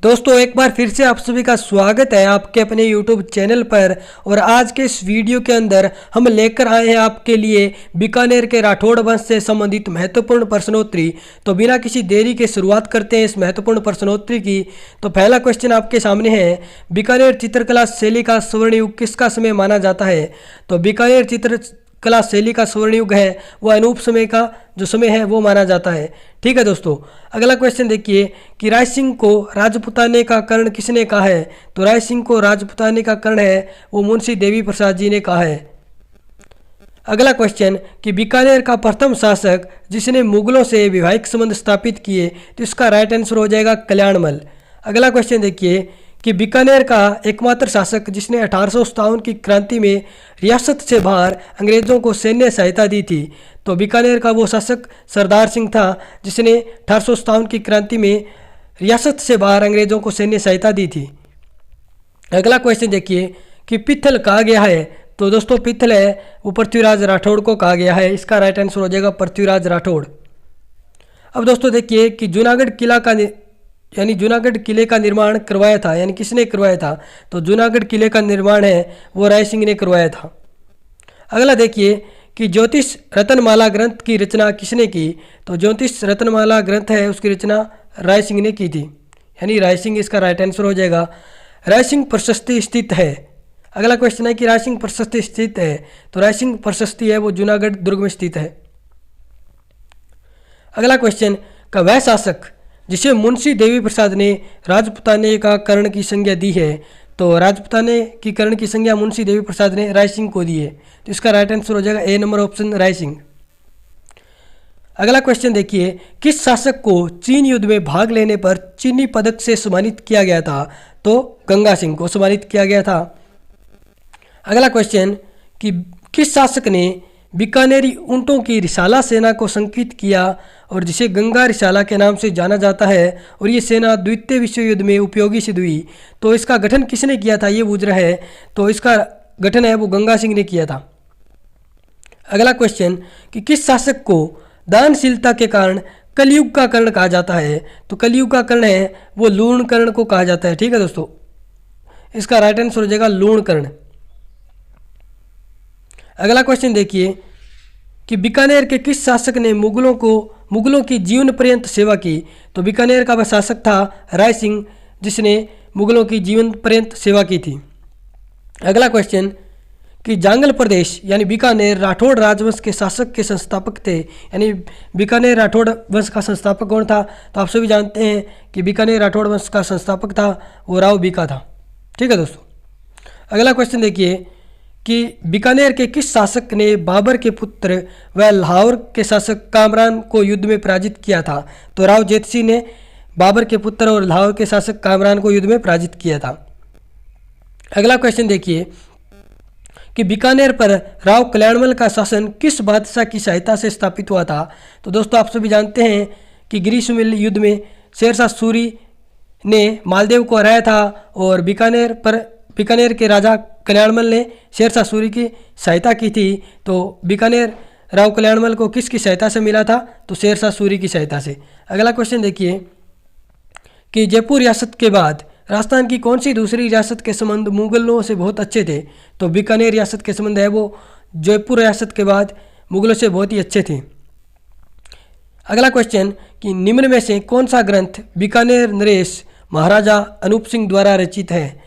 दोस्तों एक बार फिर से आप सभी का स्वागत है आपके अपने YouTube चैनल पर। और आज के इस वीडियो के अंदर हम लेकर आए हैं आपके लिए बीकानेर के राठौड़ वंश से संबंधित महत्वपूर्ण प्रश्नोत्तरी। तो बिना किसी देरी के शुरुआत करते हैं इस महत्वपूर्ण प्रश्नोत्तरी की। तो पहला क्वेश्चन आपके सामने है, बीकानेर चित्रकला शैली का स्वर्ण युग किसका समय माना जाता है? तो बीकानेर चित्रकला शैली का स्वर्ण युग है वो अनूप समय का जो समय है वो माना जाता है। ठीक है दोस्तों, अगला क्वेश्चन देखिए कि राय सिंह को राजपुताने का कर्ण किसने कहा है? तो राय सिंह को राजपुताने का कर्ण है वो मुंशी देवी प्रसाद जी ने कहा है। अगला क्वेश्चन कि बीकानेर का प्रथम शासक जिसने मुगलों से वैवाहिक संबंध स्थापित किए, तो इसका राइट आंसर हो जाएगा कल्याणमल। अगला क्वेश्चन देखिए कि बीकानेर का एकमात्र शासक जिसने 1857 की क्रांति में रियासत से बाहर अंग्रेजों को सैन्य सहायता दी थी, तो बीकानेर का वो शासक सरदार सिंह था जिसने 1857 की क्रांति में रियासत से बाहर अंग्रेजों को सैन्य सहायता दी थी। अगला क्वेश्चन देखिए कि पित्थल कहा गया है, तो दोस्तों पित्थल है वो पृथ्वीराज राठौड़ को कहा गया है। इसका राइट आंसर हो जाएगा पृथ्वीराज राठौड़। अब दोस्तों देखिए कि जूनागढ़ किले का निर्माण करवाया था, यानी किसने करवाया था? तो जूनागढ़ किले का निर्माण है वो राय सिंह ने करवाया था। अगला देखिए कि ज्योतिष रत्नमाला ग्रंथ की रचना किसने की? तो ज्योतिष रत्नमाला ग्रंथ है उसकी रचना राय सिंह ने की थी, यानी राय सिंह इसका राइट आंसर हो जाएगा। राय सिंह प्रशस्ति स्थित है। अगला क्वेश्चन है कि राय सिंह प्रशस्ति स्थित है, तो राय सिंह प्रशस्ति है वो जूनागढ़ दुर्ग में स्थित है। अगला क्वेश्चन का वह शासक जिसे मुंशी देवी प्रसाद ने राजपुताने का कर्ण की संज्ञा दी है, तो राजपुताने की कर्ण की संज्ञा मुंशी देवी प्रसाद ने राय सिंह को दी है, तो इसका राइट आंसर हो जाएगा ए नंबर ऑप्शन राय सिंह। अगला क्वेश्चन देखिए किस शासक को चीन युद्ध में भाग लेने पर चीनी पदक से सम्मानित किया गया था? तो गंगा सिंह को सम्मानित किया गया था। अगला क्वेश्चन कि किस शासक ने बीकानेरी ऊंटों की रिसाला सेना को संकित किया और जिसे गंगा रिसाला के नाम से जाना जाता है, और ये सेना द्वितीय विश्व युद्ध में उपयोगी सिद्ध हुई? तो इसका गठन किसने किया था ये पूछ रहा है, तो इसका गठन है वो गंगा सिंह ने किया था। अगला क्वेश्चन कि किस शासक को दानशीलता के कारण कलयुग का कर्ण कहा जाता है? तो कलयुग का कर्ण है वो लूण कर्ण को कहा जाता है। ठीक है दोस्तों, इसका राइट आंसर हो जाएगा लूण कर्ण। अगला क्वेश्चन देखिए कि बीकानेर के किस शासक ने मुगलों की जीवन पर्यंत सेवा की? तो बीकानेर का वह शासक था राय सिंह जिसने मुगलों की जीवन पर्यंत सेवा की थी। अगला क्वेश्चन कि जांगल प्रदेश यानी बीकानेर राठौड़ राजवंश के शासक के संस्थापक थे, यानी बीकानेर राठौड़ वंश का संस्थापक कौन था? तो आप सभी जानते हैं कि बीकानेर राठौड़ वंश का संस्थापक था वो राव बीका था। ठीक है दोस्तों, अगला क्वेश्चन देखिए कि बीकानेर के किस शासक ने बाबर के पुत्र व लाहौर के शासक कामरान को युद्ध में पराजित किया था? तो राव जेत सिंह ने बाबर के पुत्र और लाहौर के शासक कामरान को युद्ध में पराजित किया था। अगला क्वेश्चन देखिए कि बीकानेर पर राव कल्याणमल का शासन किस बादशाह की सहायता से स्थापित हुआ था? तो दोस्तों आप सभी जानते हैं कि ग्रीष्ममेल युद्ध में शेरशाह सूरी ने मालदेव को हराया था और बीकानेर के राजा कल्याणमल ने शेरशाह सूरी की सहायता की थी। तो बीकानेर राव कल्याणमल को किसकी सहायता से मिला था? तो शेरशाह सूरी की सहायता से। अगला क्वेश्चन देखिए कि जयपुर रियासत के बाद राजस्थान की कौन सी दूसरी रियासत के संबंध मुगलों से बहुत अच्छे थे? तो बीकानेर रियासत के संबंध है वो जयपुर रियासत के बाद मुगलों से बहुत ही अच्छे थे। अगला क्वेश्चन कि निम्न में से कौन सा ग्रंथ बीकानेर नरेश महाराजा अनूप सिंह द्वारा रचित है?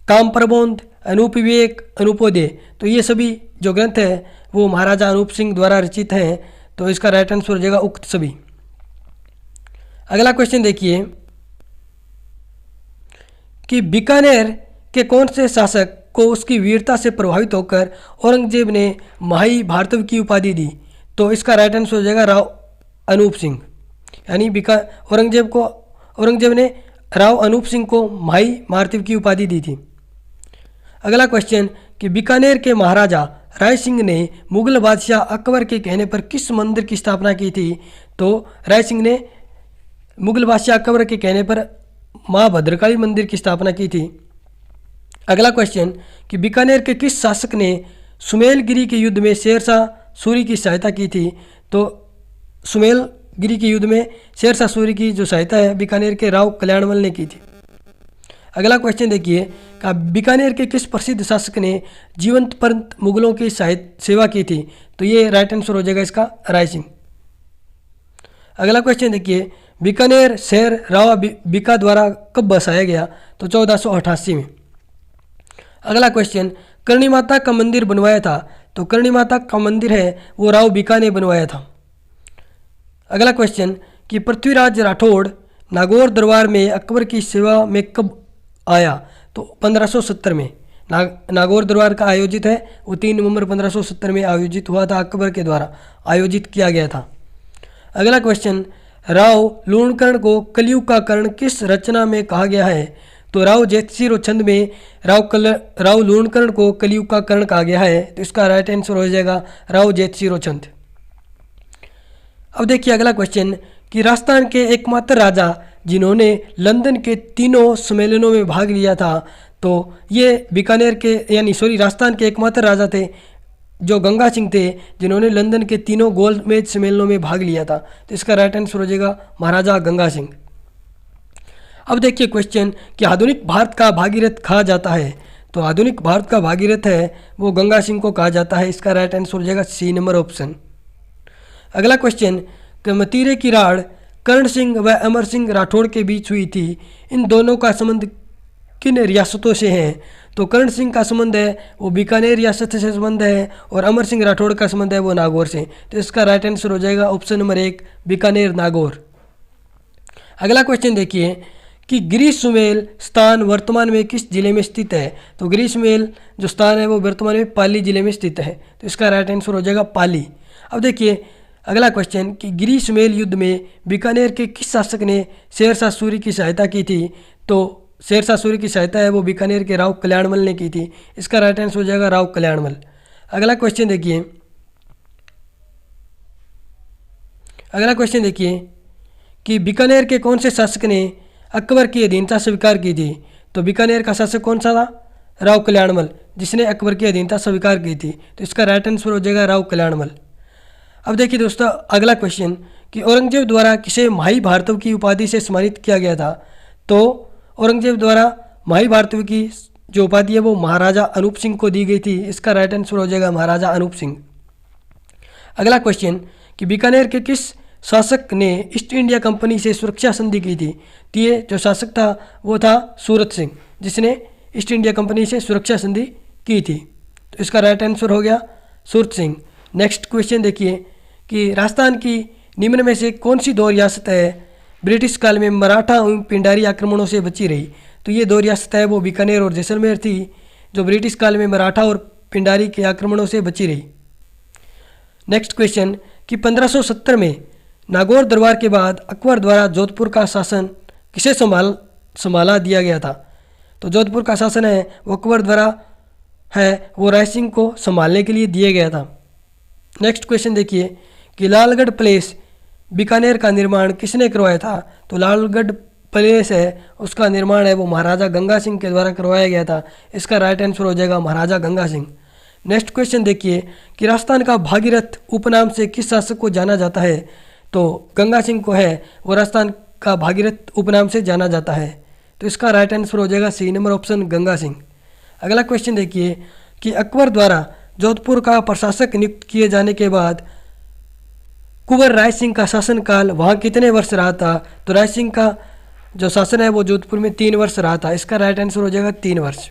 काम प्रबोध, अनूप विवेक, अनूपोदय, तो ये सभी जो ग्रंथ है वो महाराजा अनूप सिंह द्वारा रचित हैं, तो इसका राइट आंसर हो जाएगा उक्त सभी। अगला क्वेश्चन देखिए कि बीकानेर के कौन से शासक को उसकी वीरता से प्रभावित होकर औरंगजेब ने माही भारतव की उपाधि दी? तो इसका राइट आंसर हो जाएगा राव अनूप सिंह, यानी औरंगजेब ने राव अनूप सिंह को माही भारतव की उपाधि दी थी। अगला क्वेश्चन कि बीकानेर के महाराजा राय सिंह ने मुगल बादशाह अकबर के कहने पर किस मंदिर की स्थापना की थी? तो राय सिंह ने मुगल बादशाह अकबर के कहने पर माँ भद्रकाली मंदिर की स्थापना की थी। अगला क्वेश्चन कि बीकानेर के किस शासक ने सुमेलगिरी के युद्ध में शेरशाह सूरी की सहायता की थी? तो सुमेलगिरी के युद्ध में शेरशाह सूरी की जो सहायता है बीकानेर के राव कल्याणमल ने की थी। अगला क्वेश्चन देखिए कि बीकानेर के किस प्रसिद्ध शासक ने जीवंत पर्यंत मुगलों की सेवा की थी? तो ये राइट आंसर हो जाएगा इसका राय सिंह। अगला क्वेश्चन देखिए बीकानेर शहर राव बीका द्वारा कब बसाया गया? तो 1488 में। अगला क्वेश्चन करणी माता का मंदिर बनवाया था? तो करणी माता का मंदिर है वो राव बीका ने बनवाया था। अगला क्वेश्चन कि पृथ्वीराज राठौड़ नागौर दरबार में अकबर की सेवा में कब आया? तो 1570 में। नागौर दरबार का आयोजित है वो 3 नवंबर 1570 में आयोजित हुआ था, अकबर के द्वारा आयोजित किया गया था। अगला क्वेश्चन राव लूणकर्ण को कलयुग का कर्ण किस रचना में कहा गया है? तो राव जैतसिरो छंद में राव लूणकर्ण को कलयुग का कर्ण कहा गया है। तो इसका राइट आंसर हो जाएगा राव जैतसिरो छंद। अब देखिए अगला क्वेश्चन कि राजस्थान के एकमात्र राजा जिन्होंने लंदन के 3 सम्मेलनों में भाग लिया था, तो ये बीकानेर के राजस्थान के एकमात्र राजा थे जो गंगा सिंह थे जिन्होंने लंदन के 3 गोलमेज सम्मेलनों में भाग लिया था। तो इसका राइट आंसर हो जाएगा महाराजा गंगा सिंह। अब देखिए क्वेश्चन कि आधुनिक भारत का भागीरथ कहा जाता है? तो आधुनिक भारत का भागीरथ है वो गंगा सिंह को कहा जाता है। इसका राइट आंसर हो जाएगा सी नंबर ऑप्शन। अगला क्वेश्चन कि मतीरे की राड़ कर्ण सिंह व अमर सिंह राठौड़ के बीच हुई थी, इन दोनों का संबंध किन रियासतों से है? तो कर्ण सिंह का संबंध है वो बीकानेर रियासत से संबंध है और अमर सिंह राठौड़ का संबंध है वो नागौर से। तो इसका राइट आंसर हो जाएगा ऑप्शन नंबर 1 बीकानेर नागौर। अगला क्वेश्चन देखिए कि ग्रीष्ममेल स्थान वर्तमान में किस जिले में स्थित है? तो ग्रीष्ममेल जो स्थान है वो वर्तमान में पाली जिले में स्थित है। तो इसका राइट आंसर हो जाएगा पाली। अब देखिए अगला क्वेश्चन कि ग्रीष्ममेल युद्ध में बीकानेर के किस शासक ने शेरशाह सूरी की सहायता की थी? तो शेरशाह सूरी की सहायता है वो बीकानेर के राव कल्याणमल ने की थी। इसका राइट आंसर हो जाएगा राव कल्याणमल। अगला क्वेश्चन देखिए कि बीकानेर के कौन से शासक ने अकबर की अधीनता स्वीकार की थी? तो बीकानेर का शासक कौन सा था? राव कल्याणमल, जिसने अकबर की अधीनता स्वीकार की थी। तो इसका राइट आंसर हो जाएगा राव कल्याणमल। अब देखिए दोस्तों अगला क्वेश्चन कि औरंगजेब द्वारा किसे माही भारतव की उपाधि से सम्मानित किया गया था? तो औरंगजेब द्वारा माही भारतव की जो उपाधि है वो महाराजा अनूप सिंह को दी गई थी। इसका राइट आंसर हो जाएगा महाराजा अनूप सिंह। अगला क्वेश्चन कि बीकानेर के किस शासक ने ईस्ट इंडिया कंपनी से सुरक्षा संधि की थी? तो ये जो शासक था वो था सूरत सिंह, जिसने ईस्ट इंडिया कंपनी से सुरक्षा संधि की थी। तो इसका राइट आंसर हो गया सूरत सिंह। नेक्स्ट क्वेश्चन देखिए कि राजस्थान की निम्न में से कौन सी 2 रियासत है ब्रिटिश काल में मराठा एवं पिंडारी आक्रमणों से बची रही? तो ये 2 रियासत है वो बीकानेर और जैसलमेर थी जो ब्रिटिश काल में मराठा और पिंडारी के आक्रमणों से बची रही। नेक्स्ट क्वेश्चन कि 1570 में नागौर दरबार के बाद अकबर द्वारा जोधपुर का शासन किसे संभाला दिया गया था? तो जोधपुर का शासन है वो अकबर द्वारा है वो राय सिंह को संभालने के लिए दिया गया था। नेक्स्ट क्वेश्चन देखिए कि लालगढ़ पैलेस बीकानेर का निर्माण किसने करवाया था? तो लालगढ़ पैलेस है उसका निर्माण है वो महाराजा गंगा सिंह के द्वारा करवाया गया था। इसका राइट आंसर हो जाएगा महाराजा गंगा सिंह। नेक्स्ट क्वेश्चन देखिए कि राजस्थान का भागीरथ उपनाम से किस शासक को जाना जाता है? तो गंगा सिंह को है वो राजस्थान का भागीरथ उपनाम से जाना जाता है। तो इसका राइट आंसर हो जाएगा C number option Ganga Singh. अगला क्वेश्चन देखिए कि अकबर द्वारा जोधपुर का प्रशासक नियुक्त किए जाने के बाद कुंवर राय सिंह का शासनकाल वहाँ कितने वर्ष रहा था? तो राय सिंह का जो शासन है वो जोधपुर में 3 वर्ष रहा था। इसका राइट आंसर हो जाएगा 3 वर्ष।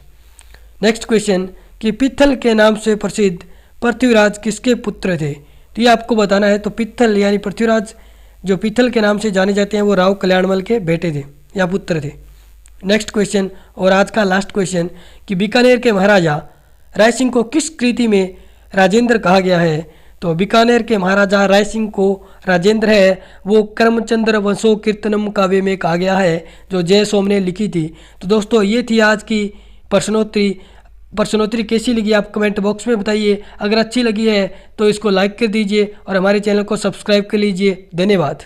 नेक्स्ट क्वेश्चन कि पित्थल के नाम से प्रसिद्ध पृथ्वीराज किसके पुत्र थे? तो ये आपको बताना है। तो पित्थल यानी पृथ्वीराज जो पित्थल के नाम से जाने जाते हैं वो राव कल्याणमल के बेटे थे या पुत्र थे। नेक्स्ट क्वेश्चन और आज का लास्ट क्वेश्चन कि बीकानेर के महाराजा राय सिंह को किस कृति में राजेंद्र कहा गया है? तो बीकानेर के महाराजा राय सिंह को राजेंद्र है वो करमचंद्र वंशो कीर्तनम काव्य में कहा गया है जो जय सोम ने लिखी थी। तो दोस्तों ये थी आज की प्रश्नोत्तरी कैसी लगी आप कमेंट बॉक्स में बताइए। अगर अच्छी लगी है तो इसको लाइक कर दीजिए और हमारे चैनल को सब्सक्राइब कर लीजिए। धन्यवाद।